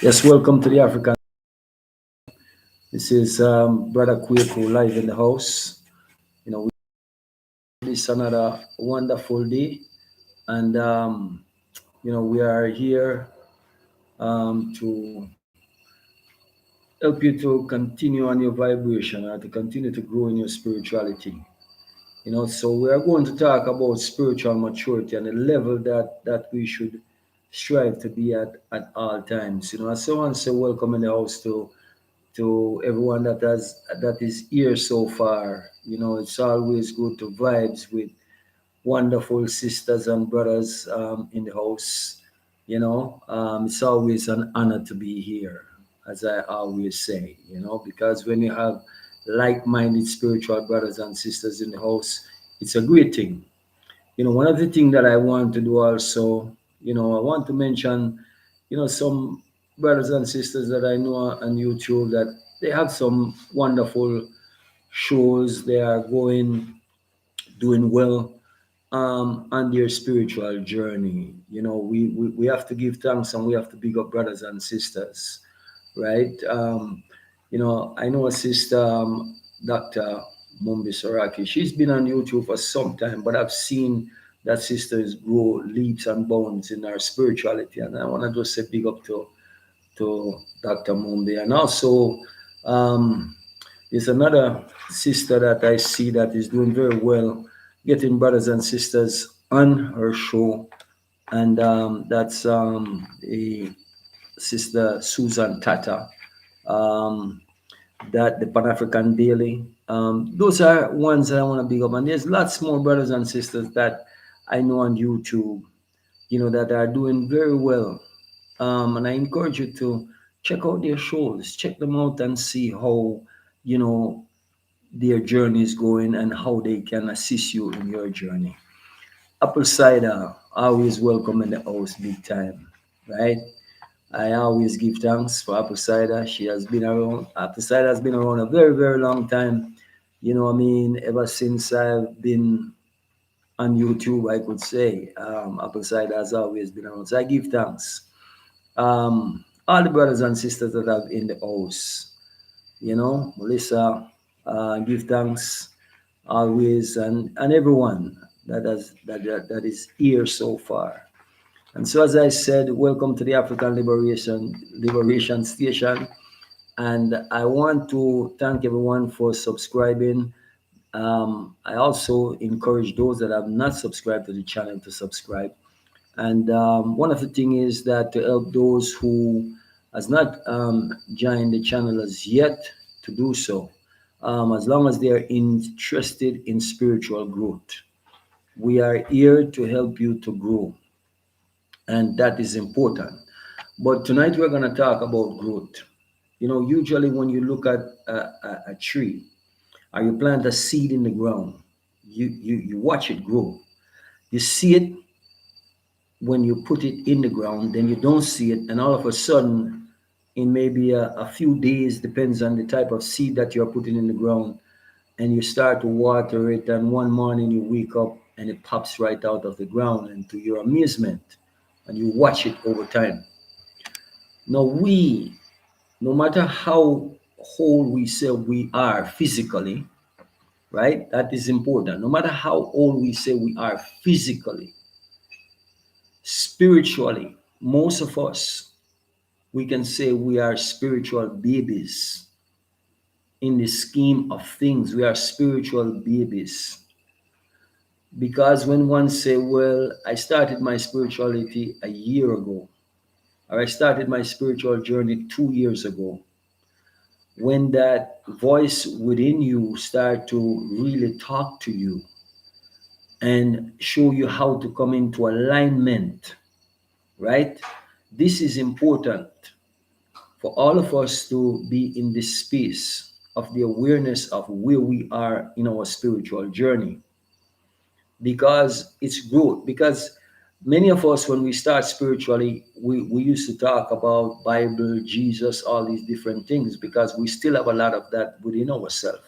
Yes, welcome to the African. This is Brother Kweku live in the house. This another wonderful day, and we are here to help you to continue on your vibration or to continue to grow in your spirituality. So we are going to talk about spiritual maturity and the level that we should strive to be at all times. As someone say, welcome in the house to everyone that is here so far. It's always good to vibes with wonderful sisters and brothers in the house. It's always an honor to be here, as I always say. Because when you have like-minded spiritual brothers and sisters in the house, it's a great thing. One of the things that I want to do also, I want to mention, some brothers and sisters that I know on YouTube that they have some wonderful shows. They are doing well on their spiritual journey. We have to give thanks and we have to big up brothers and sisters, right? I know a sister, Dr. Mumbi Soraki. She's been on YouTube for some time, but I've seen that sisters grow leaps and bounds in her spirituality, and I want to just say big up to Dr. Mumbi. And also, um, there's another sister that I see that is doing very well, getting brothers and sisters on her show, and that's a sister Susan Tata. Um, that the Pan African Daily. Those are ones that I want to big up, and there's lots more brothers and sisters that I know on YouTube, that are doing very well. And I encourage you to check out their shows, check them out, and see how you know their journey is going and how they can assist you in your journey. Apple cider always welcome in the house, big time, right? I always give thanks for Apple Cider. She has been around. Apple Cider has been around a very, very long time. What I mean? Ever since I've been on YouTube, I could say Apple Cider has always been around. So I give thanks. All the brothers and sisters that are in the house, Melissa, give thanks always, and everyone that is here so far. And so, as I said, welcome to the African Liberation Station. And I want to thank everyone for subscribing. I also encourage those that have not subscribed to the channel to subscribe. And one of the things is that to help those who has not joined the channel as yet to do so, as long as they are interested in spiritual growth. We are here to help you to grow, and that is important. But tonight we're going to talk about growth. Usually when you look at a tree or you plant a seed in the ground, you watch it grow. You see it when you put it in the ground, then you don't see it, and all of a sudden, in maybe a few days, depends on the type of seed that you're putting in the ground, and you start to water it, and one morning you wake up and it pops right out of the ground, and to your amusement, and you watch it over time. Now, no matter how whole we say we are physically, right? That is important. No matter how old we say we are physically, spiritually, most of us, we can say we are spiritual babies. In the scheme of things, we are spiritual babies. Because when one say, well, I started my spirituality a year ago, or I started my spiritual journey 2 years ago, when that voice within you start to really talk to you and show you how to come into alignment, right? This is important for all of us to be in this space of the awareness of where we are in our spiritual journey, because it's growth. Because many of us, when we start spiritually, we used to talk about Bible, Jesus, all these different things, because we still have a lot of that within ourselves.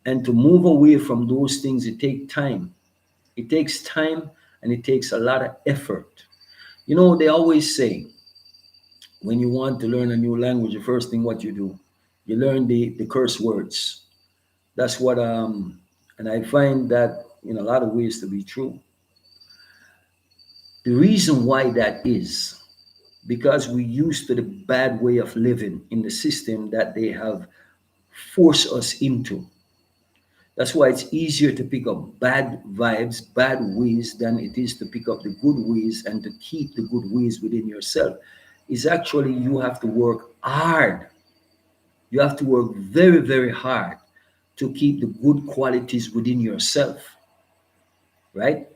And to move away from those things, it takes time. It takes time, and it takes a lot of effort. They always say When you want to learn a new language, the first thing what you do, you learn the curse words. That's what and I find that in a lot of ways to be true. The reason why that is because we used to the bad way of living in the system that they have forced us into. That's why it's easier to pick up bad vibes, bad ways than it is to pick up the good ways and to keep the good ways within yourself. Is actually you have to work hard. You have to work very, very hard to keep the good qualities within yourself, right?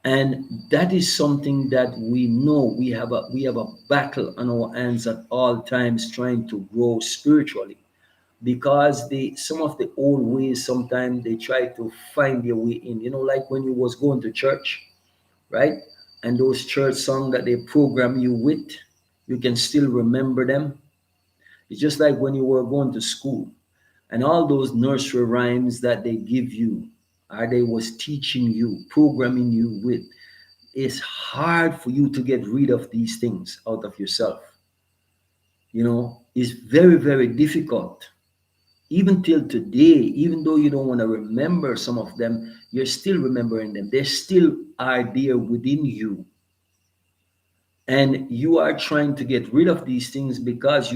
And that is something that we know we have a battle on our hands at all times trying to grow spiritually because some of the old ways sometimes they try to find their way in, like when you was going to church, right? And those church songs that they program you with, you can still remember them. It's just like when you were going to school and all those nursery rhymes that they give you, or they was teaching you, programming you with. It's hard for you to get rid of these things out of yourself. It's very, very difficult. Even till today, even though you don't want to remember some of them, you're still remembering them. They still are there within you. And you are trying to get rid of these things because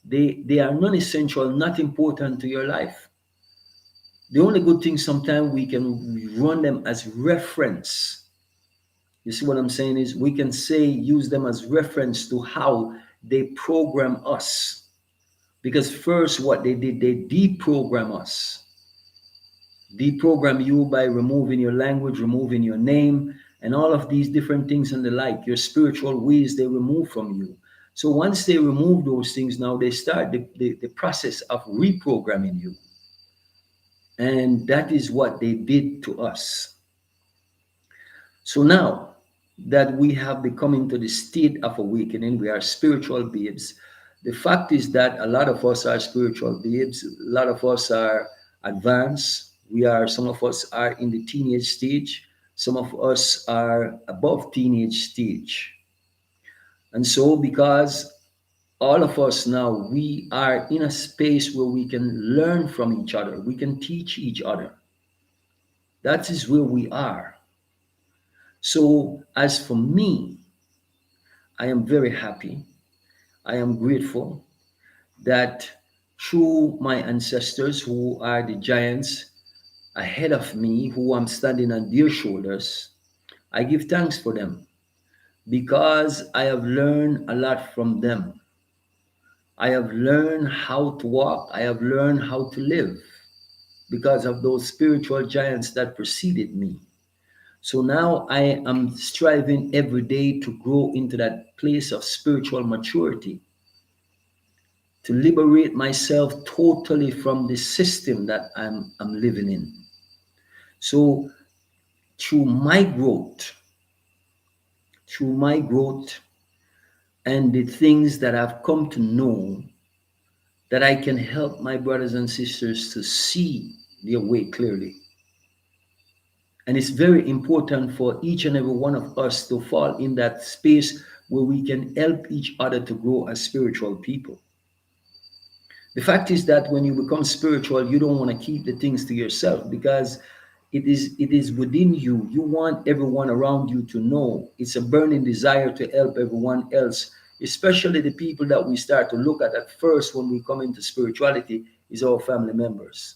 they are non-essential, not important to your life. The only good thing sometimes we can run them as reference. You see what I'm saying is we can use them as reference to how they program us. Because first, what they did, they deprogram us. Deprogram you by removing your language, removing your name, and all of these different things and the like. Your spiritual ways they remove from you. So once they remove those things, now they start the process of reprogramming you. And that is what they did to us. So now that we have become into the state of awakening, we are spiritual babes. The fact is that a lot of us are spiritual babes. A lot of us are advanced. Some of us are in the teenage stage. Some of us are above teenage stage. And so, because all of us now, we are in a space where we can learn from each other, we can teach each other. That is where we are. So, as for me, I am very happy. I am grateful that through my ancestors, who are the giants ahead of me, who I'm standing on their shoulders, I give thanks for them because I have learned a lot from them. I have learned how to walk, I have learned how to live because of those spiritual giants that preceded me. So now I am striving every day to grow into that place of spiritual maturity, to liberate myself totally from the system that I'm living in. So through my growth, through my growth and the things that I've come to know, that I can help my brothers and sisters to see their way clearly. And it's very important for each and every one of us to fall in that space where we can help each other to grow as spiritual people. The fact is that when you become spiritual, you don't want to keep the things to yourself because it is within you. You want everyone around you to know. It's a burning desire to help everyone else, especially the people that we start to look at first when we come into spirituality is our family members.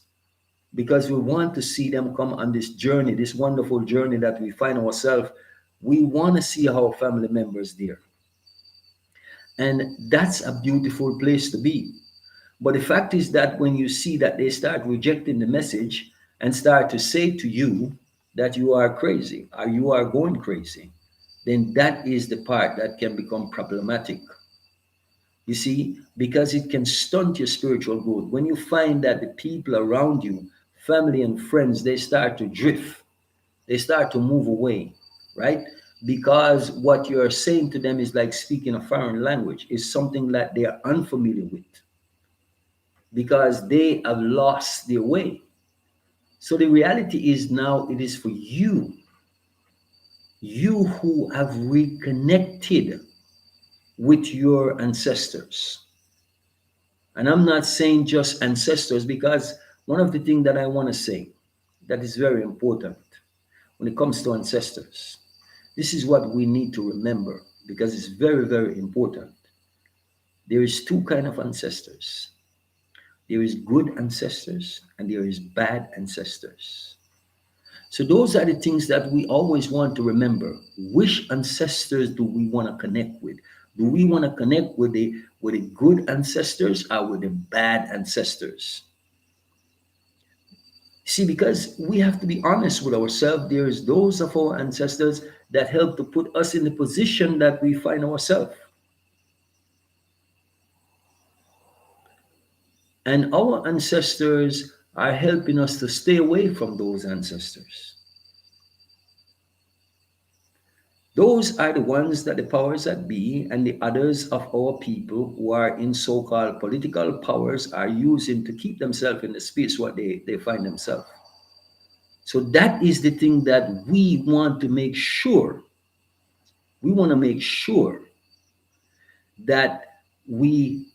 Because we want to see them come on this journey, this wonderful journey that we find ourselves. We want to see our family members there. And that's a beautiful place to be. But the fact is that when you see that they start rejecting the message and start to say to you that you are crazy or you are going crazy, then that is the part that can become problematic. You see, because it can stunt your spiritual growth. When you find that the people around you, family and friends, they start to drift, they start to move away, right? Because what you're saying to them is like speaking a foreign language, is something that they are unfamiliar with because they have lost their way. So the reality is now it is for you, you who have reconnected with your ancestors. And I'm not saying just ancestors, because one of the things that I want to say that is very important when it comes to ancestors, this is what we need to remember, because it's very, very important. There is two kind of ancestors. There is good ancestors and there is bad ancestors. So those are the things that we always want to remember. Which ancestors do we want to connect with? Do we want to connect with the good ancestors or with the bad ancestors? See, because we have to be honest with ourselves. There is those of our ancestors that help to put us in the position that we find ourselves. And our ancestors are helping us to stay away from those ancestors. Those are the ones that the powers that be and the others of our people who are in so called political powers are using to keep themselves in the space where they find themselves. So that is the thing that we want to make sure. We want to make sure that we,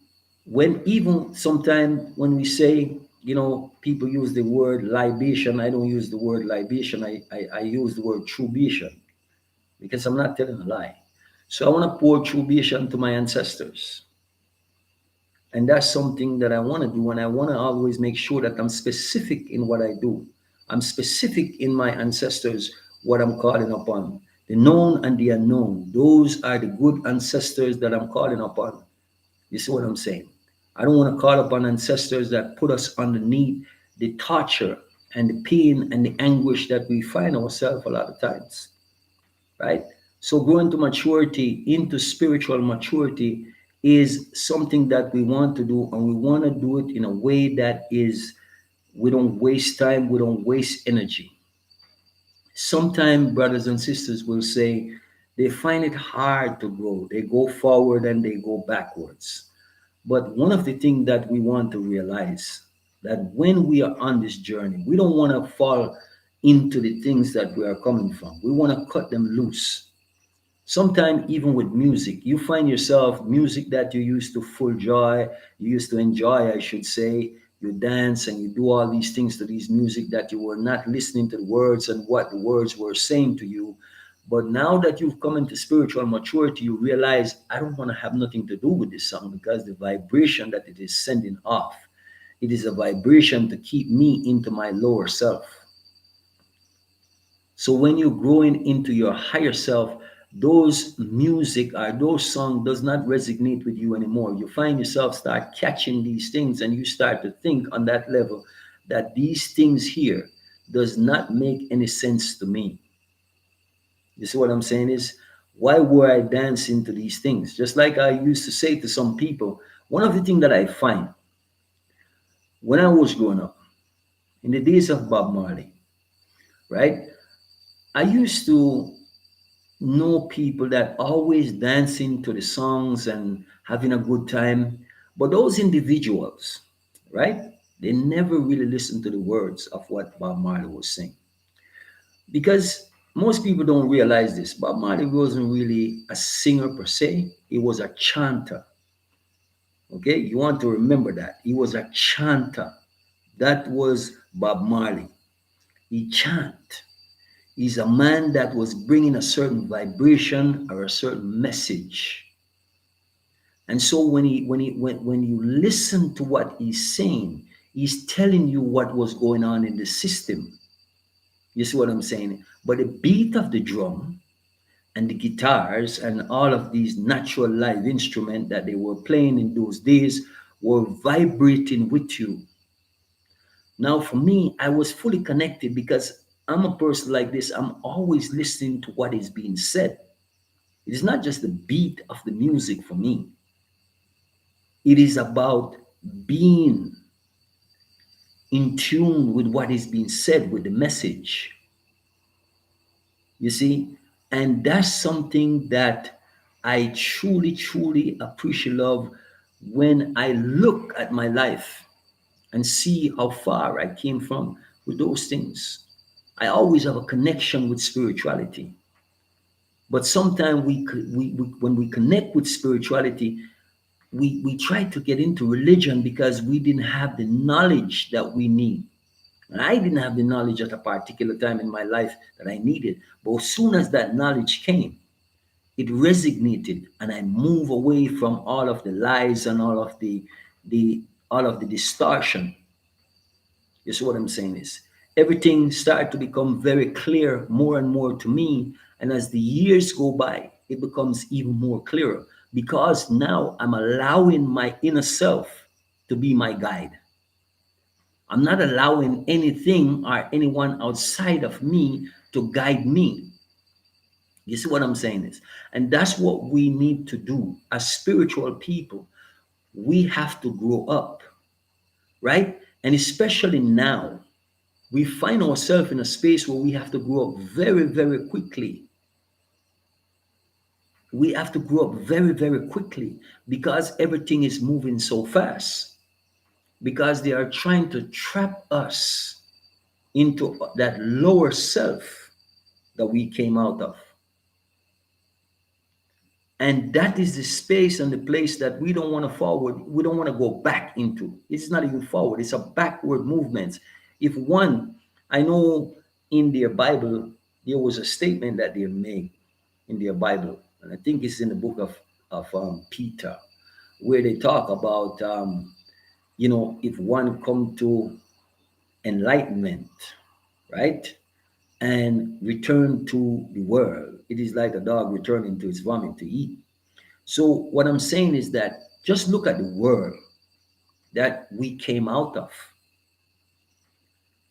when even sometimes when we say, people use the word libation, I don't use the word libation, I use the word trubation, because I'm not telling a lie. So I want to pour tribulation to my ancestors. And that's something that I want to do. And I want to always make sure that I'm specific in what I do. I'm specific in my ancestors, what I'm calling upon. The known and the unknown. Those are the good ancestors that I'm calling upon. You see what I'm saying? I don't want to call upon ancestors that put us underneath the torture and the pain and the anguish that we find ourselves a lot of times. Right? So growing to maturity, into spiritual maturity, is something that we want to do, and we want to do it in a way that is, we don't waste time, we don't waste energy. Sometimes brothers and sisters will say they find it hard to grow. They go forward and they go backwards. But one of the things that we want to realize, that when we are on this journey, we don't want to fall into the things that we are coming from. We want to cut them loose. Sometimes even with music, you find yourself music that you used to full joy, you used to enjoy, I should say. You dance and you do all these things to these music that you were not listening to the words and what the words were saying to you. But now that you've come into spiritual maturity, you realize I don't want to have nothing to do with this song, because the vibration that it is sending off, it is a vibration to keep me into my lower self. So when you're growing into your higher self, those music or those song does not resonate with you anymore. You find yourself start catching these things, and you start to think on that level that these things here does not make any sense to me. You see what I'm saying is, why were I dancing to these things? Just like I used to say to some people, one of the things that I find when I was growing up, in the days of Bob Marley, right? I used to know people that always dancing to the songs and having a good time. But those individuals, right? They never really listened to the words of what Bob Marley was saying. Because most people don't realize this. Bob Marley wasn't really a singer per se, he was a chanter. Okay, you want to remember that. He was a chanter. That was Bob Marley. He chant. He's a man that was bringing a certain vibration or a certain message. And so when you listen to what he's saying, he's telling you what was going on in the system. You see what I'm saying? But the beat of the drum and the guitars and all of these natural live instruments that they were playing in those days were vibrating with you. Now, for me, I was fully connected, because I'm a person like this. I'm always listening to what is being said. It is not just the beat of the music for me, it is about being in tune with what is being said, with the message. You see? And that's something that I truly, truly appreciate love when I look at my life and see how far I came from with those things. I always have a connection with spirituality. But sometimes we when we connect with spirituality, we try to get into religion because we didn't have the knowledge that we need. And I didn't have the knowledge at a particular time in my life that I needed. But as soon as that knowledge came, it resignated, and I move away from all of the lies and the all of the distortion. You see what I'm saying is everything started to become very clear more and more to me. And as the years go by, it becomes even more clearer because now I'm allowing my inner self to be my guide. I'm not allowing anything or anyone outside of me to guide me. You see what I'm saying is, and that's what we need to do as spiritual people. We have to grow up, right? And especially now, we find ourselves in a space where we have to grow up very, very quickly. We have to grow up very, very quickly because everything is moving so fast. Because they are trying to trap us into that lower self that we came out of. And that is the space and the place that we don't want to forward. We don't want to go back into. It's not even forward, it's a backward movement. If one, I know in their Bible, there was a statement that they made in their Bible, and I think it's in the book of Peter, where they talk about, if one come to enlightenment, right, and return to the world, it is like a dog returning to its vomit to eat. So what I'm saying is that just look at the world that we came out of.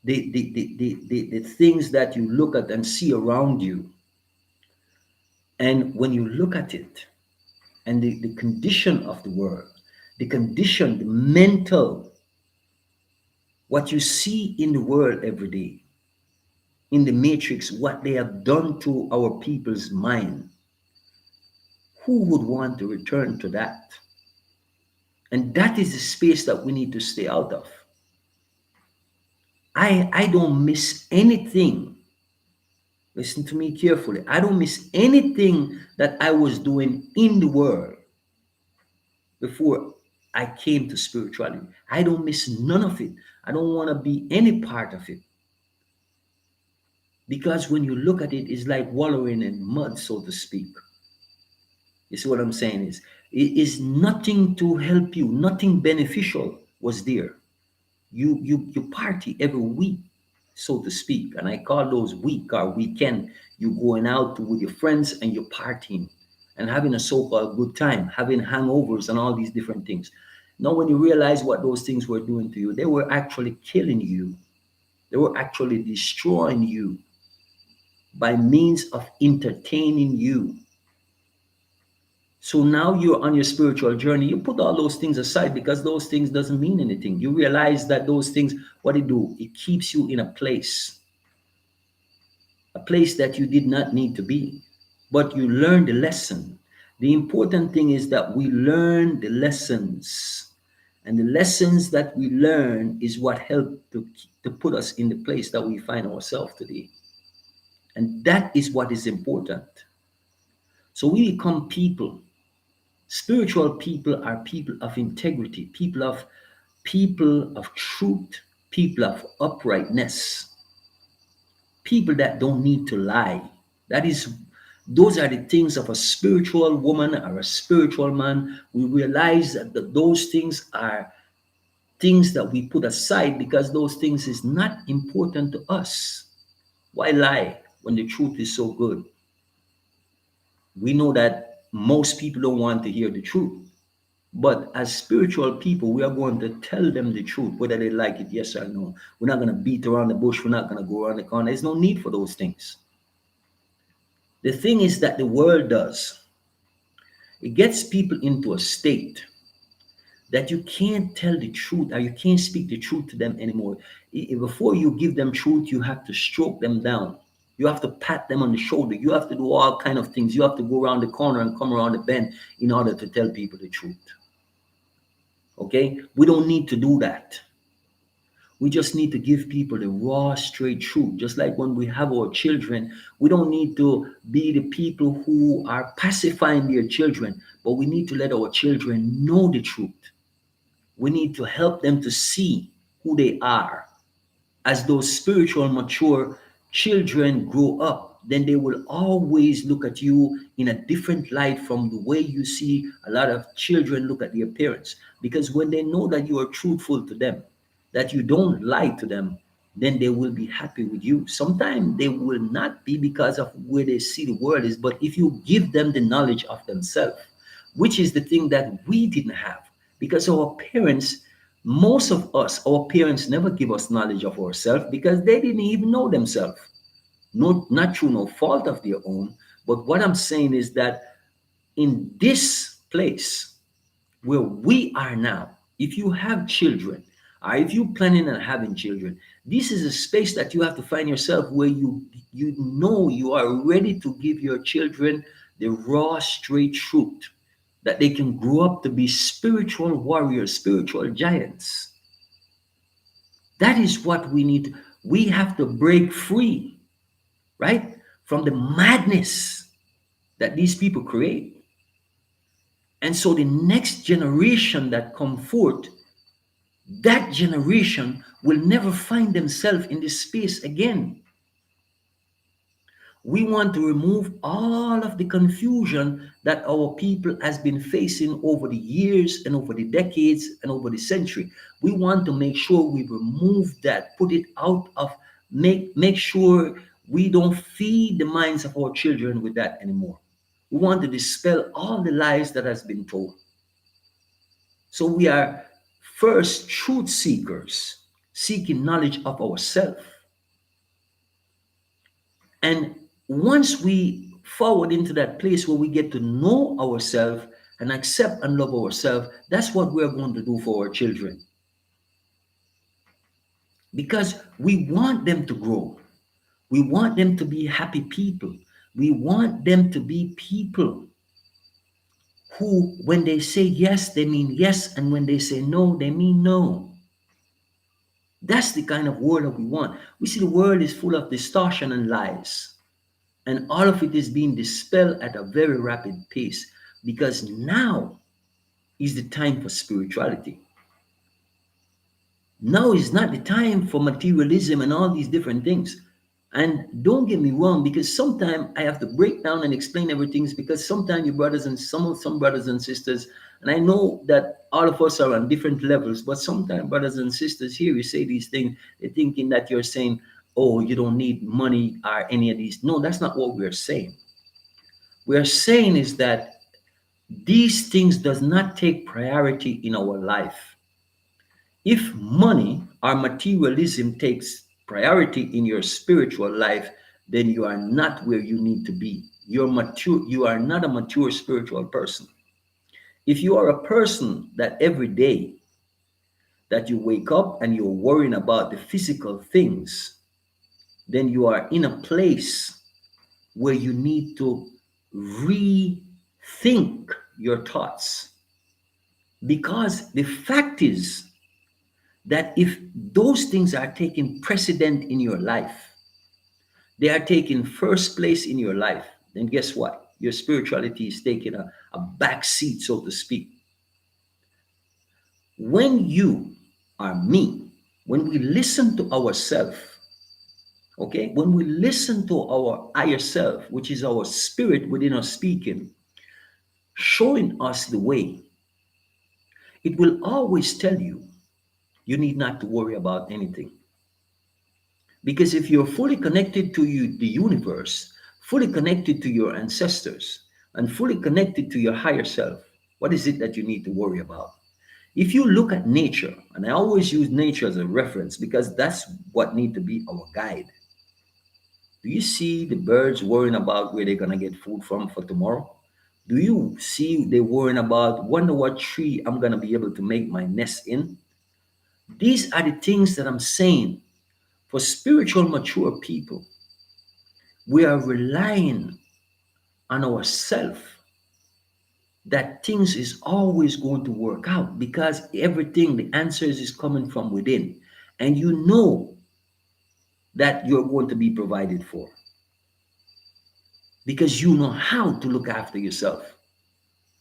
The things that you look at and see around you. And when you look at it and the condition of the world, the condition, the mental, what you see in the world every day, in the matrix, what they have done to our people's mind, who would want to return to that? And that is the space that we need to stay out of. I don't miss anything. Listen to me carefully. I don't miss anything that I was doing in the world before I came to spirituality. I don't miss none of it. I don't want to be any part of it. Because when you look at it, it's like wallowing in mud, so to speak. You see what I'm saying is it is nothing to help you, nothing beneficial was there. You party every week, so to speak, and I call those week or weekend. You going out with your friends and you're partying and having a so-called good time, having hangovers and all these different things. Now, when you realize what those things were doing to you, they were actually killing you. They were actually destroying you by means of entertaining you. So now you're on your spiritual journey. You put all those things aside because those things doesn't mean anything. You realize that those things, what it do, it keeps you in a place that you did not need to be. But you learn the lesson. The important thing is that we learn the lessons. And the lessons that we learn is what helped to put us in the place that we find ourselves today. And that is what is important. So we become people. Spiritual people are people of integrity, people of truth, people of uprightness, people that don't need to lie. That is, those are the things of a spiritual woman or a spiritual man. We realize that those things are things that we put aside because those things is not important to us. Why lie when the truth is so good? We know that most people don't want to hear the truth. But as spiritual people, we are going to tell them the truth, whether they like it, yes or no. We're not going to beat around the bush. We're not going to go around the corner. There's no need for those things. The thing is that the world does. It gets people into a state that you can't tell the truth or you can't speak the truth to them anymore. Before you give them truth, you have to stroke them down. You have to pat them on the shoulder. You have to do all kind of things. You have to go around the corner and come around the bend in order to tell people the truth. Okay? We don't need to do that. We just need to give people the raw, straight truth. Just like when we have our children, we don't need to be the people who are pacifying their children, but we need to let our children know the truth. We need to help them to see who they are. As those spiritual mature children grow up, then they will always look at you in a different light from the way you see a lot of children look at their parents. Because when they know that you are truthful to them, that you don't lie to them, then they will be happy with you. Sometimes they will not be because of where they see the world is, but if you give them the knowledge of themselves, which is the thing that we didn't have, because our parents, most of us, our parents never give us knowledge of ourselves because they didn't even know themselves. No, not through no fault of their own. But what I'm saying is that in this place where we are now, if you have children, or if you're planning on having children, this is a space that you have to find yourself where you know you are ready to give your children the raw, straight truth, that they can grow up to be spiritual warriors, spiritual giants. That is what we need. We have to break free, right, from the madness that these people create. And so the next generation that come forth, that generation will never find themselves in this space again. We want to remove all of the confusion that our people has been facing over the years and over the decades and over the century. We want to make sure we remove that, put it out of, make sure we don't feed the minds of our children with that anymore. We want to dispel all the lies that has been told. So we are first truth seekers, seeking knowledge of ourselves. And once we forward into that place where we get to know ourselves and accept and love ourselves, that's what we're going to do for our children. Because we want them to grow. We want them to be happy people. We want them to be people who, when they say yes, they mean yes. And when they say no, they mean no. That's the kind of world that we want. We see the world is full of distortion and lies. And all of it is being dispelled at a very rapid pace because now is the time for spirituality. Now is not the time for materialism and all these different things. And don't get me wrong, because sometimes I have to break down and explain everything because sometimes your brothers and some brothers and sisters, and I know that all of us are on different levels, but sometimes brothers and sisters here, you say these things, they're thinking that you're saying, oh, you don't need money or any of these. No, that's not what we're saying. We're saying is that these things does not take priority in our life. If money or materialism takes priority in your spiritual life, then you are not where you need to be. You are not a mature spiritual person. If you are a person that every day that you wake up and you're worrying about the physical things, then you are in a place where you need to rethink your thoughts. Because the fact is that if those things are taking precedent in your life, they are taking first place in your life, then guess what? Your spirituality is taking a back seat, so to speak. When you are me, when we listen to ourselves, okay, when we listen to our higher self, which is our spirit within us speaking, showing us the way, it will always tell you you need not to worry about anything. Because if you're fully connected to the universe, fully connected to your ancestors, and fully connected to your higher self, what is it that you need to worry about? If you look at nature, and I always use nature as a reference because that's what need to be our guide. Do you see the birds worrying about where they're gonna get food from for tomorrow? Do you see they worrying about wonder what tree I'm gonna be able to make my nest in? These are the things that I'm saying. For spiritual mature people, we are relying on ourselves that things is always going to work out because everything, the answers is coming from within. and you know that you're going to be provided for because you know how to look after yourself.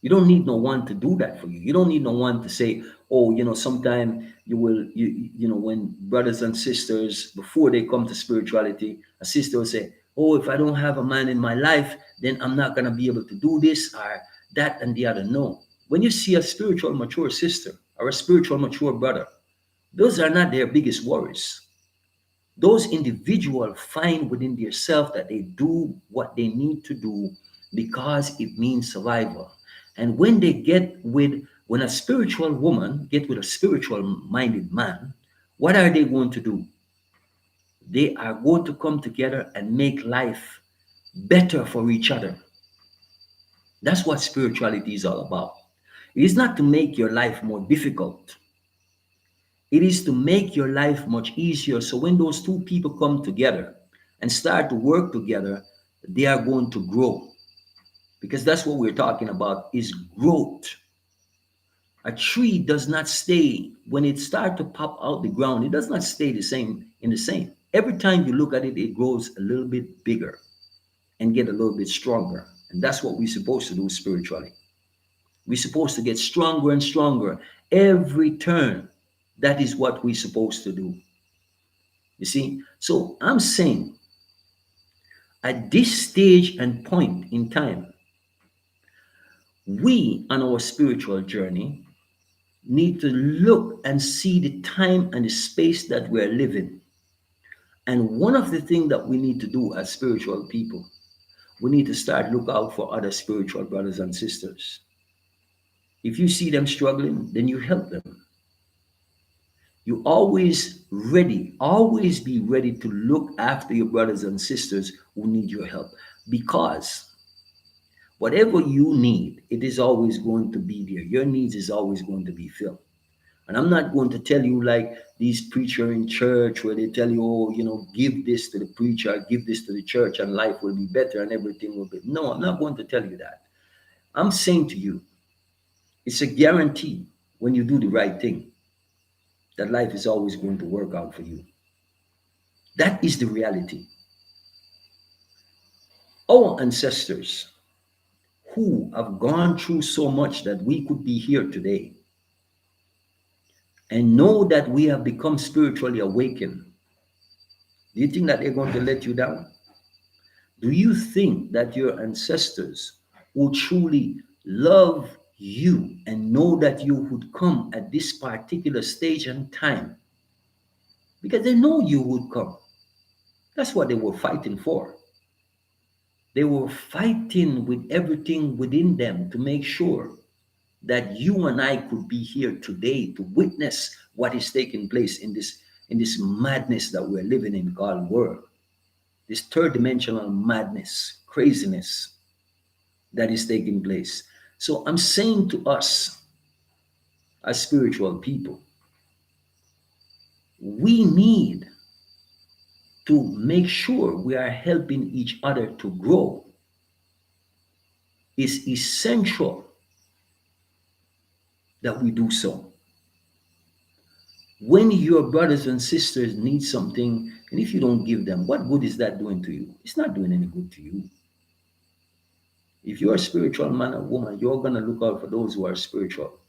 You don't need no one to do that for you. You don't need no one to say, oh, sometime when brothers and sisters, before they come to spirituality, a sister will say, oh, if I don't have a man in my life, then I'm not going to be able to do this or that and the other. No. When you see a spiritual mature sister or a spiritual mature brother, those are not their biggest worries. Those individuals find within themselves that they do what they need to do because it means survival. And when a spiritual woman get with a spiritual minded man, what are they going to do? They are going to come together and make life better for each other. That's what spirituality is all about. It is not to make your life more difficult. It is to make your life much easier. So when those two people come together and start to work together, they are going to grow. Because that's what we're talking about is growth. A tree does not stay when it starts to pop out the ground, it does not stay the same in the same. Every time you look at it, it grows a little bit bigger and get a little bit stronger. And that's what we're supposed to do spiritually. We're supposed to get stronger and stronger every turn. That is what we're supposed to do. You see? So I'm saying at this stage and point in time, we on our spiritual journey need to look and see the time and the space that we're living. And one of the things that we need to do as spiritual people, we need to start look out for other spiritual brothers and sisters. If you see them struggling, then you help them. You always be ready to look after your brothers and sisters who need your help. Because whatever you need, it is always going to be there. Your needs is always going to be filled. And I'm not going to tell you like these preacher in church where they tell you, oh, give this to the preacher, give this to the church, and life will be better and everything will be. No, I'm not going to tell you that. I'm saying to you, it's a guarantee when you do the right thing that life is always going to work out for you. That is the reality. Our ancestors who have gone through so much that we could be here today and know that we have become spiritually awakened, do you think that they're going to let you down? Do you think that your ancestors who truly love you and know that you would come at this particular stage and time because they know you would come? That's what they were fighting for. They were fighting with everything within them to make sure that you and I could be here today to witness what is taking place in this madness that we're living in called world. This third dimensional madness, craziness that is taking place. So I'm saying to us as spiritual people, we need to make sure we are helping each other to grow. It's essential that we do so. When your brothers and sisters need something, and if you don't give them, what good is that doing to you? It's not doing any good to you. If you're a spiritual man or woman, you're going to look out for those who are spiritual.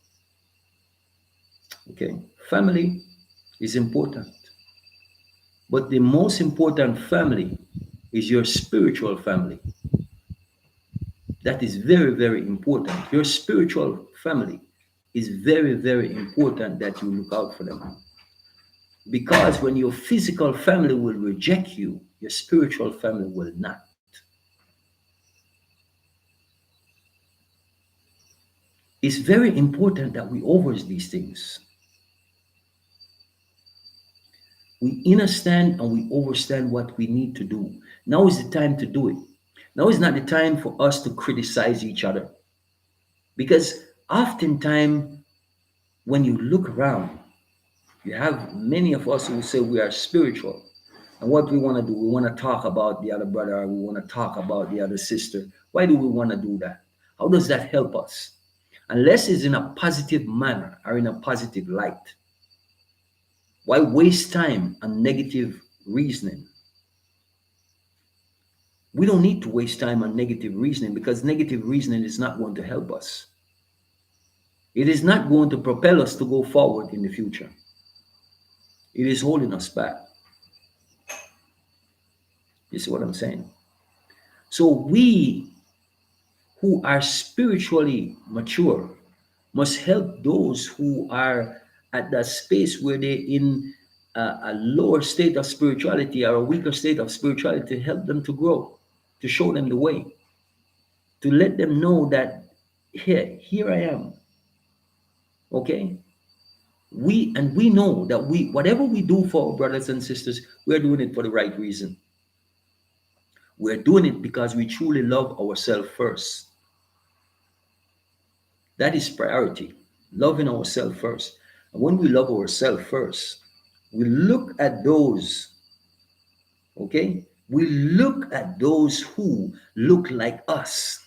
Okay? Family is important. But the most important family is your spiritual family. That is very, very important. Your spiritual family is very, very important that you look out for them. Because when your physical family will reject you, your spiritual family will not. It's very important that we oversee these things. We understand and we understand what we need to do. Now is the time to do it. Now is not the time for us to criticize each other. Because oftentimes, when you look around, you have many of us who say we are spiritual. And what we want to do, we want to talk about the other brother, or we want to talk about the other sister. Why do we want to do that? How does that help us? Unless it's in a positive manner or in a positive light. Why waste time on negative reasoning? We don't need to waste time on negative reasoning because negative reasoning is not going to help us. It is not going to propel us to go forward in the future. It is holding us back. You see what I'm saying? So we who are spiritually mature must help those who are at that space where they're in a lower state of spirituality or a weaker state of spirituality to help them to grow, to show them the way, to let them know that here I am. Okay? We know that we whatever we do for our brothers and sisters, we're doing it for the right reason. We're doing it because we truly love ourselves first. That is priority, loving ourselves first. And when we love ourselves first, we look at those, okay? We look at those who look like us,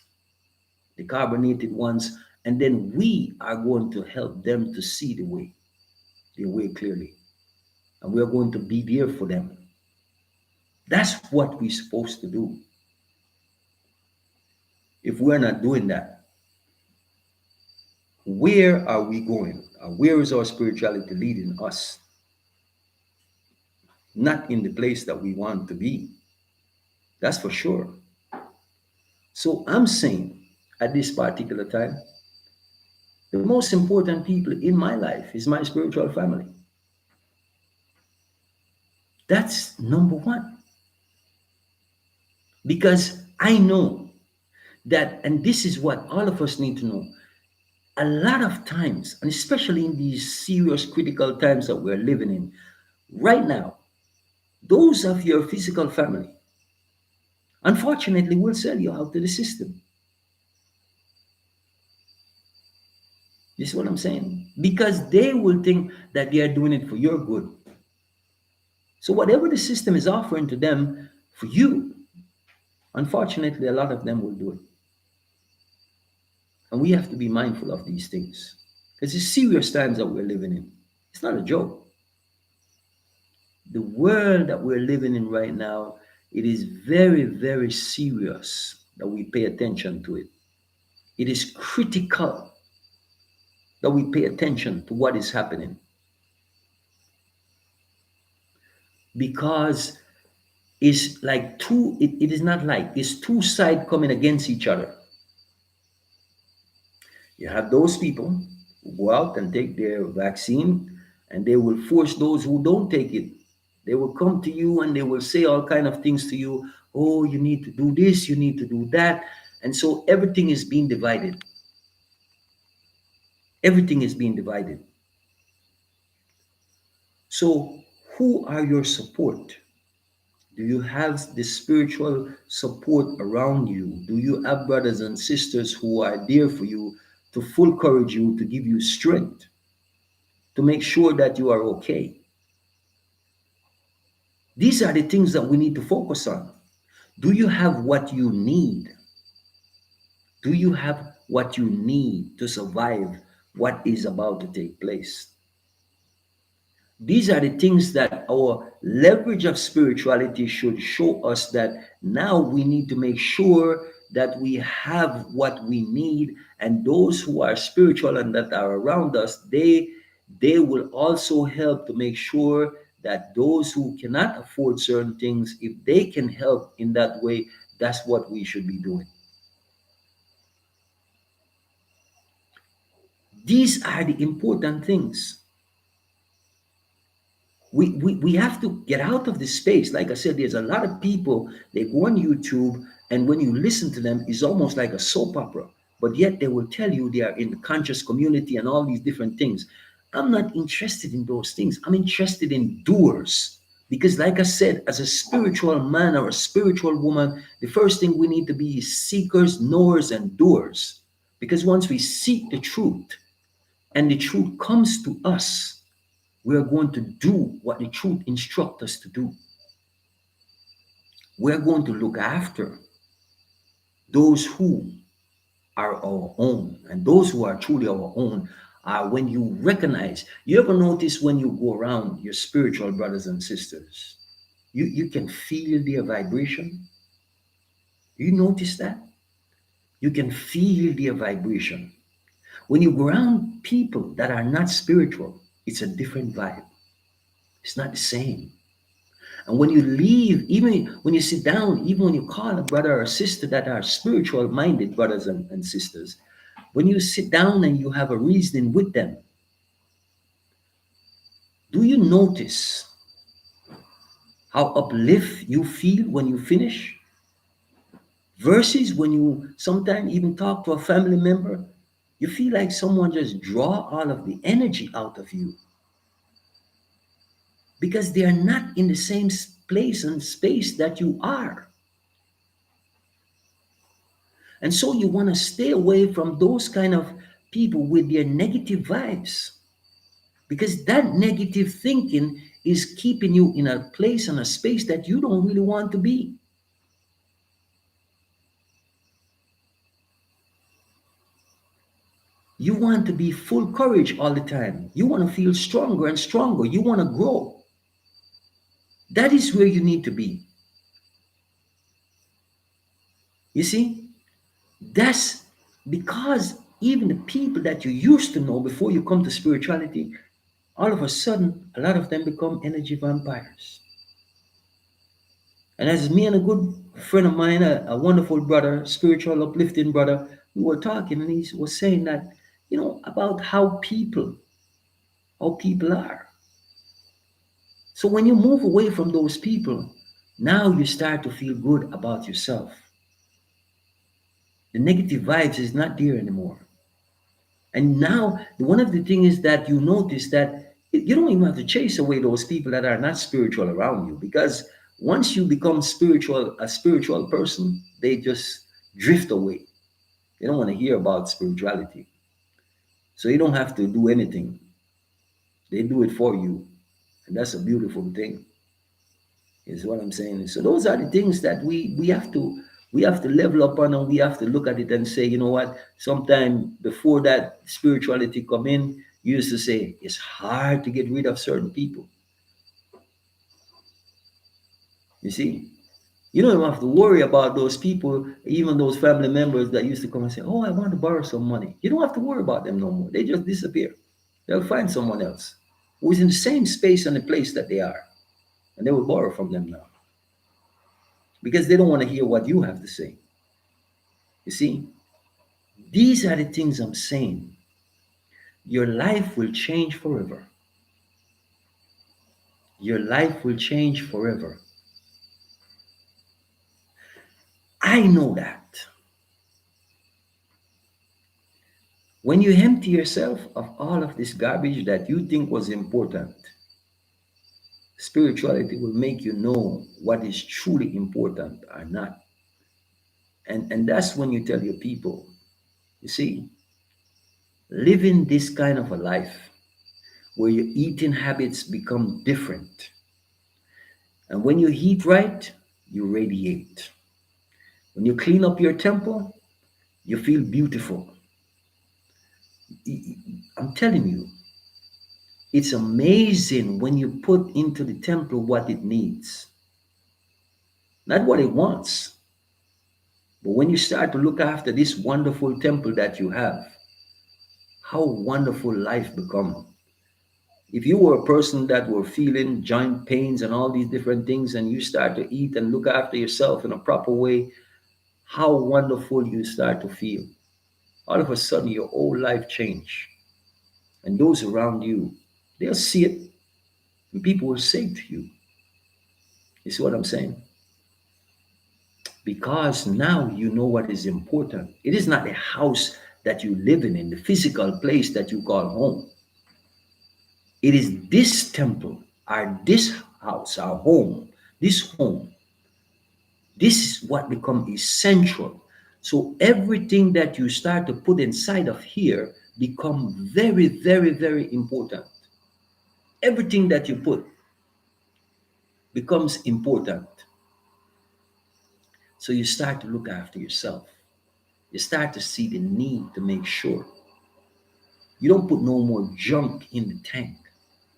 the carbonated ones, and then we are going to help them to see the way clearly. And we're going to be there for them. That's what we're supposed to do. If we're not doing that, where are we going? Where is our spirituality leading us? Not in the place that we want to be. That's for sure. So I'm saying at this particular time, the most important people in my life is my spiritual family. That's number one. Because I know that, and this is what all of us need to know, a lot of times, and especially in these serious critical times that we're living in right now, those of your physical family, unfortunately, will sell you out to the system. You see what I'm saying? Because they will think that they are doing it for your good. So whatever the system is offering to them for you, unfortunately, a lot of them will do it. And we have to be mindful of these things. Because it's serious times that we're living in. It's not a joke. The world that we're living in right now, it is very, very serious that we pay attention to it. It is critical that we pay attention to what is happening. Because it's like it is not like, it's two sides coming against each other. You have those people who go out and take their vaccine, and they will force those who don't take it. They will come to you and they will say all kind of things to you. Oh, you need to do this, you need to do that. And so everything is being divided. Everything is being divided. So who are your support? Do you have the spiritual support around you? Do you have brothers and sisters who are there for you to full courage you, to give you strength, to make sure that you are okay? These are the things that we need to focus on. Do you have what you need? Do you have what you need to survive what is about to take place? These are the things that our leverage of spirituality should show us, that now we need to make sure that we have what we need, and those who are spiritual and that are around us, they will also help to make sure that those who cannot afford certain things, if they can help in that way, that's what we should be doing. These are the important things. We have to get out of this space. Like I said, there's a lot of people, they go on YouTube, and when you listen to them, it's almost like a soap opera. But yet they will tell you they are in the conscious community and all these different things. I'm not interested in those things. I'm interested in doers. Because, like I said, as a spiritual man or a spiritual woman, the first thing we need to be is seekers, knowers, and doers. Because once we seek the truth and the truth comes to us, we are going to do what the truth instructs us to do. We're going to look after those who are our own. And those who are truly our own when you recognize, you ever notice when you go around your spiritual brothers and sisters, you can feel their vibration? You notice that? You can feel their vibration. When you go around people that are not spiritual, it's a different vibe. It's not the same. And when you leave, even when you sit down, even when you call a brother or sister that are spiritual minded brothers and sisters, when you sit down and you have a reasoning with them, do you notice how uplift you feel when you finish? Versus when you sometimes even talk to a family member, you feel like someone just draw all of the energy out of you because they are not in the same place and space that you are. And so you want to stay away from those kind of people with their negative vibes because that negative thinking is keeping you in a place and a space that you don't really want to be. You want to be full courage all the time. You want to feel stronger and stronger. You want to grow. That is where you need to be. You see, that's because even the people that you used to know before you come to spirituality, all of a sudden, a lot of them become energy vampires. And as me and a good friend of mine, a wonderful brother, spiritual uplifting brother, we were talking, and he was saying that, about how people are. So when you move away from those people, now you start to feel good about yourself. The negative vibes is not there anymore. And now one of the things is that you notice that you don't even have to chase away those people that are not spiritual around you because once you become a spiritual person, they just drift away. They don't want to hear about spirituality. So you don't have to do anything. They do it for you. And that's a beautiful thing. Is what I'm saying. So those are the things that we have to level up on, and we have to look at it and say, you know what? Sometime before that spirituality come in, you used to say it's hard to get rid of certain people. You see, you don't even have to worry about those people, even those family members that used to come and say, "Oh, I want to borrow some money." You don't have to worry about them no more. They just disappear. They'll find someone else who is in the same space and the place that they are, and they will borrow from them now because they don't want to hear what you have to say. You see, these are the things I'm saying. Your life will change forever. Your life will change forever. I know that. When you empty yourself of all of this garbage that you think was important, spirituality will make you know what is truly important or not. And that's when you tell your people, you see, living this kind of a life where your eating habits become different. And when you eat right, you radiate. When you clean up your temple, you feel beautiful. I'm telling you, it's amazing when you put into the temple what it needs, not what it wants. But when you start to look after this wonderful temple that you have, how wonderful life become. If you were a person that were feeling joint pains and all these different things, and you start to eat and look after yourself in a proper way, how wonderful you start to feel. All of a sudden, your whole life change, and those around you, they'll see it, and people will say to you, "You see what I'm saying?" Because now you know what is important. It is not the house that you live in the physical place that you call home. It is this temple, our this house, our home, this home. This is what become essential. So everything that you start to put inside of here become very, very, very important. Everything that you put becomes important. So you start to look after yourself. You start to see the need to make sure. You don't put no more junk in the tank.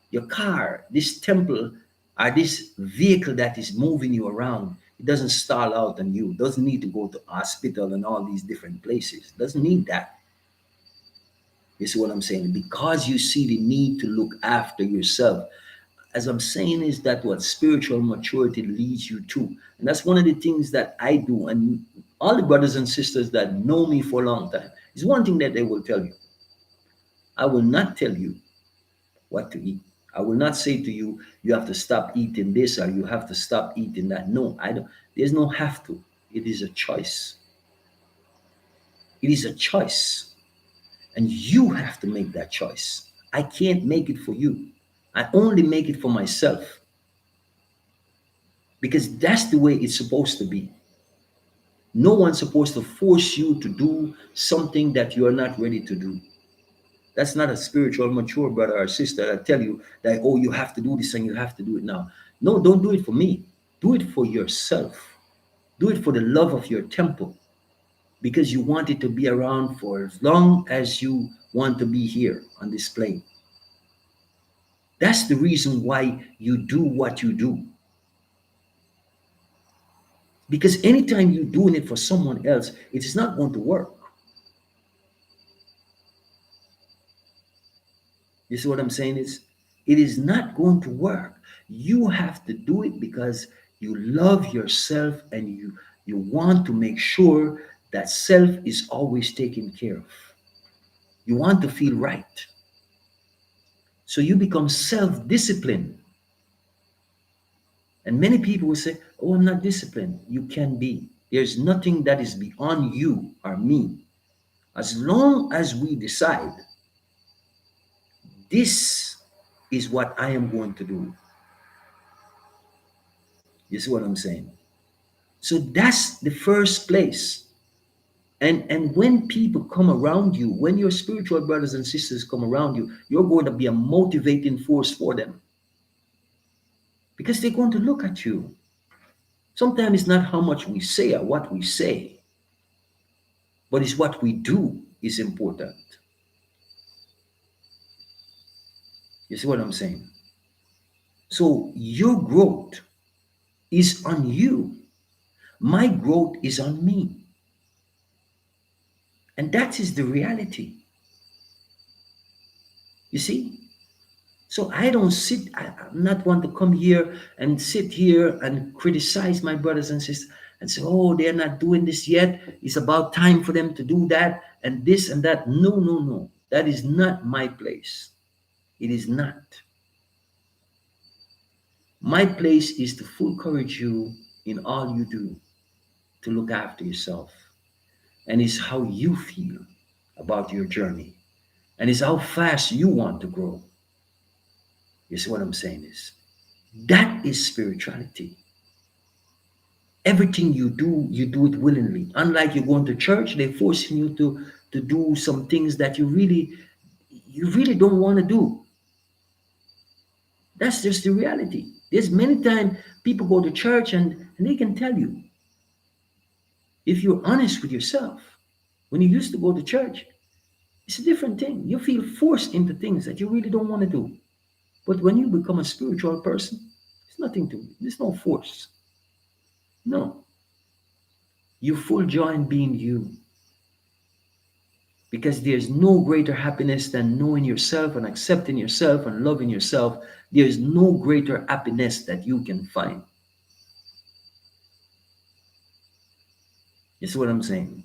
Your car, this temple, or this vehicle that is moving you around, it doesn't stall out on you. It doesn't need to go to hospital and all these different places. It doesn't need that. You see what I'm saying? Because you see the need to look after yourself. As I'm saying, is that what spiritual maturity leads you to. And that's one of the things that I do. And all the brothers and sisters that know me for a long time, is one thing that they will tell you. I will not tell you what to eat. I will not say to you, you have to stop eating this or you have to stop eating that. No, I don't. There's no have to. It is a choice. It is a choice. And you have to make that choice. I can't make it for you. I only make it for myself because that's the way it's supposed to be. No one's supposed to force you to do something that you're not ready to do. That's not a spiritual mature brother or sister that tell you that, oh, you have to do this and you have to do it now. No, don't do it for me. Do it for yourself. Do it for the love of your temple because you want it to be around for as long as you want to be here on this plane. That's the reason why you do what you do. Because anytime you're doing it for someone else, it is not going to work. You see what I'm saying? It is not going to work. You have to do it because you love yourself and you want to make sure that self is always taken care of. You want to feel right. So you become self-disciplined. And many people will say, oh, I'm not disciplined. You can be. There's nothing that is beyond you or me. As long as we decide, this is what I am going to do. You see what I'm saying? So that's the first place. And when people come around you, when your spiritual brothers and sisters come around you, you're going to be a motivating force for them because they're going to look at you. Sometimes it's not how much we say or what we say, but it's what we do is important. You see what I'm saying? So your growth is on you. My growth is on me. And that is the reality. You see? So I don't sit, I'm not one to come here and sit here and criticize my brothers and sisters and say, oh, they're not doing this yet. It's about time for them to do that and this and that. No, no, no. That is not my place. It is not. My place is to full encourage you in all you do to look after yourself. And it's how you feel about your journey. And it's how fast you want to grow. You see what I'm saying is that is spirituality. Everything you do it willingly. Unlike you going to church, they're forcing you to do some things that you really don't want to do. That's just the reality. There's many times people go to church and they can tell you, if you're honest with yourself, when you used to go to church, it's a different thing. You feel forced into things that you really don't want to do. But when you become a spiritual person, there's no force. No. You full joy in being you. Because there's no greater happiness than knowing yourself and accepting yourself and loving yourself. There's no greater happiness that you can find. You see what I'm saying?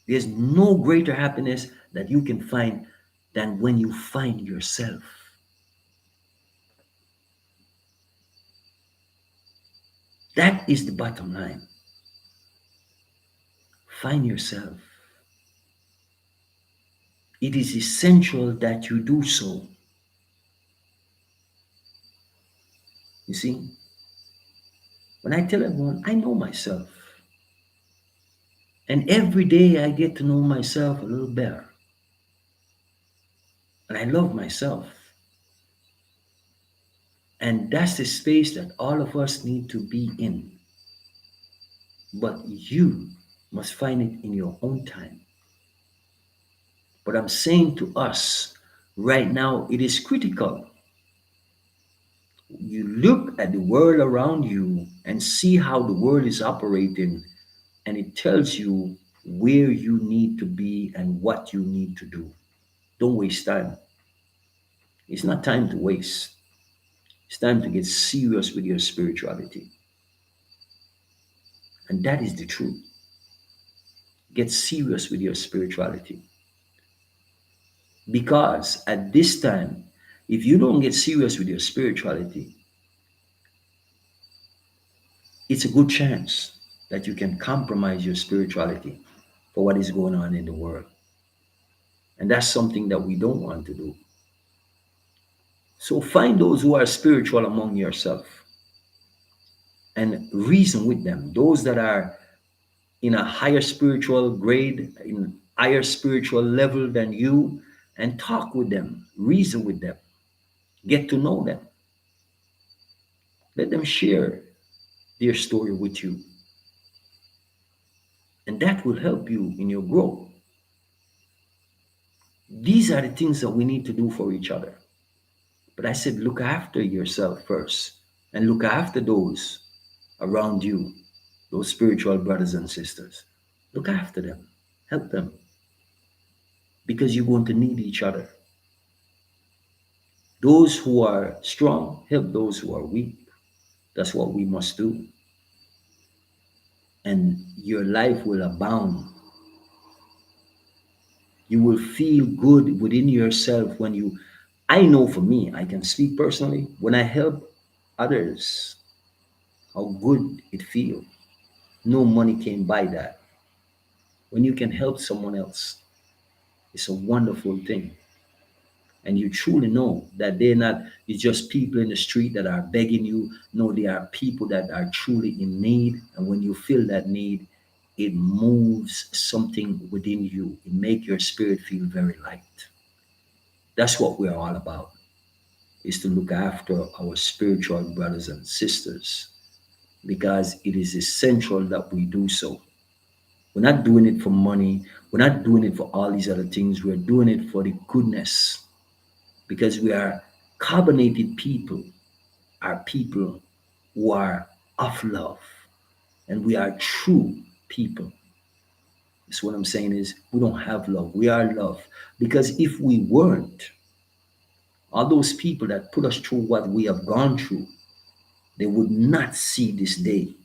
There's no greater happiness that you can find than when you find yourself. That is the bottom line. Find yourself. It is essential that you do so. You see, when I tell everyone, I know myself. And every day I get to know myself a little better. And I love myself. And that's the space that all of us need to be in. But you must find it in your own time. But I'm saying to us, Right now, it is critical. You look at the world around you and see how the world is operating, and it tells you where you need to be and what you need to do. Don't waste time. It's not time to waste. It's time to get serious with your spirituality. And that is the truth. Get serious with your spirituality. Because at this time, if you don't get serious with your spirituality, it's a good chance that you can compromise your spirituality for what is going on in the world. And that's something that we don't want to do. So find those who are spiritual among yourself and reason with them. Those that are in a higher spiritual grade, in higher spiritual level than you, and talk with them, reason with them, get to know them. Let them share their story with you. And that will help you in your growth. These are the things that we need to do for each other. But I said, look after yourself first and look after those around you, those spiritual brothers and sisters. Look after them, help them, because you're going to need each other. Those who are strong, help those who are weak. That's what we must do. And your life will abound. You will feel good within yourself when you. I know for me, I can speak personally, when I help others, how good it feels. No money can buy that. When you can help someone else, it's a wonderful thing. And you truly know that they're not, it's just people in the street that are begging you. No, they are people that are truly in need. And when you feel that need, it moves something within you. It makes your spirit feel very light. That's what we're all about, is to look after our spiritual brothers and sisters because it is essential that we do so. We're not doing it for money. We're not doing it for all these other things. We're doing it for the goodness because we are carbonated people, are people who are of love, and we are true people. That's what I'm saying is we don't have love. We are love. Because if we weren't, all those people that put us through what we have gone through, they would not see this day.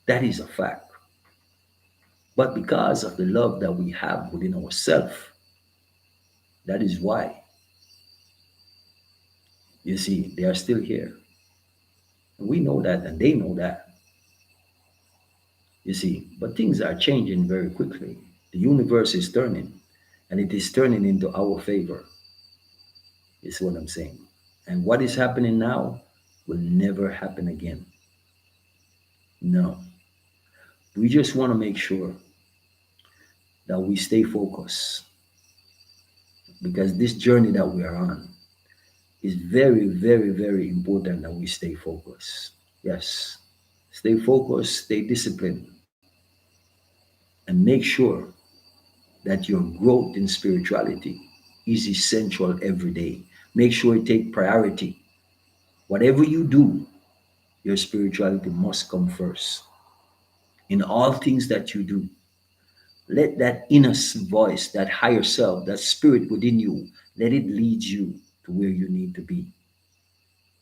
That is a fact. But because of the love that we have within ourselves, that is why, you see, they are still here. And we know that, and they know that, you see. But things are changing very quickly. The universe is turning, and it is turning into our favor, is what I'm saying. And what is happening now will never happen again. No. We just want to make sure that we stay focused because this journey that we are on is very, very, very important that we stay focused. Yes. Stay focused, stay disciplined, and make sure that your growth in spirituality is essential every day. Make sure you take priority. Whatever you do, your spirituality must come first. In all things that you do, let that inner voice, that higher self, that spirit within you, let it lead you to where you need to be.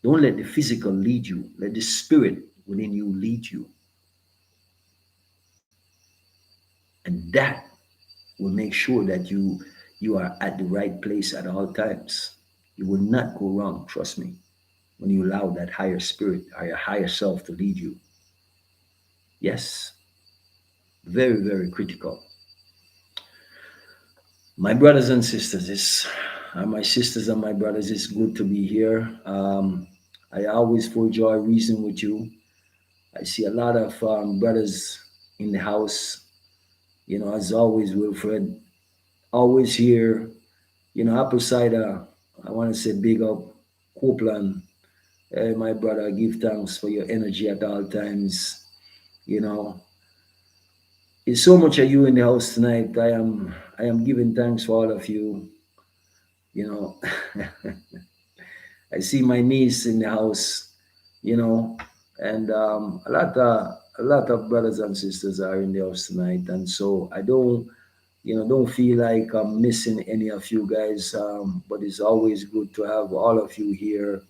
Don't let the physical lead you. Let the spirit within you lead you. And that will make sure that you are at the right place at all times. You will not go wrong, trust me, when you allow that higher spirit or your higher self to lead you. Yes, very, very critical. My brothers and sisters, my sisters and my brothers, it's good to be here. I always full joy reason with you. I see a lot of brothers in the house. As always, Wilfred, always here. Apple cider. I want to say big up Copeland. Hey, my brother, give thanks for your energy at all times. You know, it's so much of you in the house tonight. I am giving thanks for all of you. You know, I see my niece in the house, you know, and a lot of brothers and sisters are in the house tonight, and so I don't feel like I'm missing any of you guys. But it's always good to have all of you here,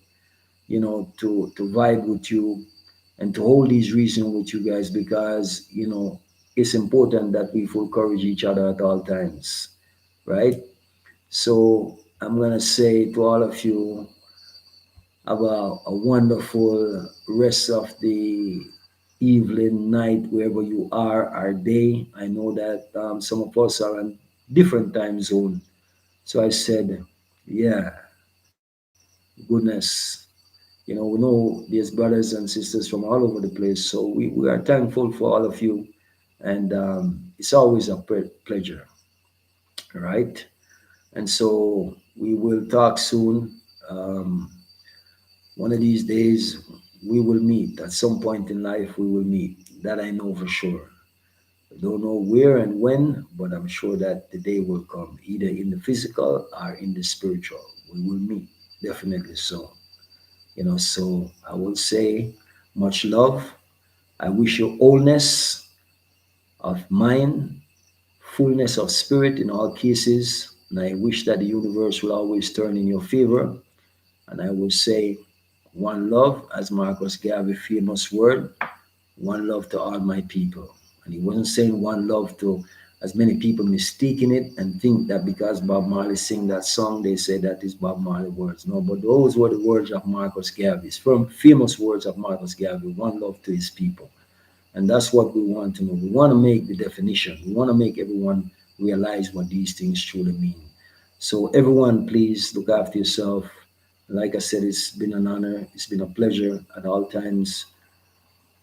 to vibe with you and to hold these reasons with you guys, because it's important that we encourage each other at all times, right? So I'm gonna say to all of you, have a wonderful rest of the evening, night, wherever you are, or day. I know that some of us are on different time zone. So I said, yeah, goodness. We know there's brothers and sisters from all over the place. So we are thankful for all of you. And it's always a pleasure, right? And so we will talk soon. Um, One of these days, we will meet. At some point in life, we will meet. That I know for sure. I don't know where and when, but I'm sure that the day will come, either in the physical or in the spiritual. We will meet, definitely so. So I will say much love. I wish you wholeness of mind, fullness of spirit in all cases, and I wish that the universe will always turn in your favor. And I will say, one love, as Marcus Garvey famous word, one love to all my people. And he wasn't saying one love to as many people mistaking it and think that because Bob Marley sing that song, they say that is Bob Marley words. No, but those were the words of Marcus Garvey. From famous words of Marcus Garvey, one love to his people. And that's what we want to know. We want to make the definition. We want to make everyone realize what these things truly mean. So, everyone, please look after yourself. Like I said, it's been an honor. It's been a pleasure at all times.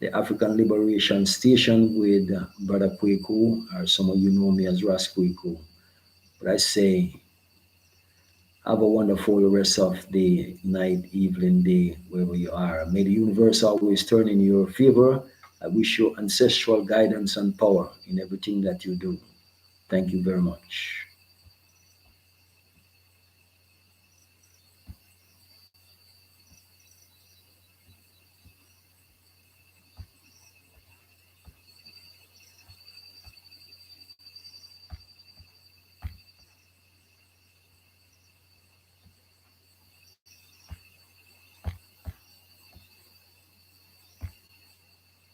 The African Liberation Station with Brother Kweku, or some of you know me as Ras Kweku. But I say, have a wonderful rest of the night, evening, day, wherever you are. May the universe always turn in your favor. I wish you ancestral guidance and power in everything that you do. Thank you very much.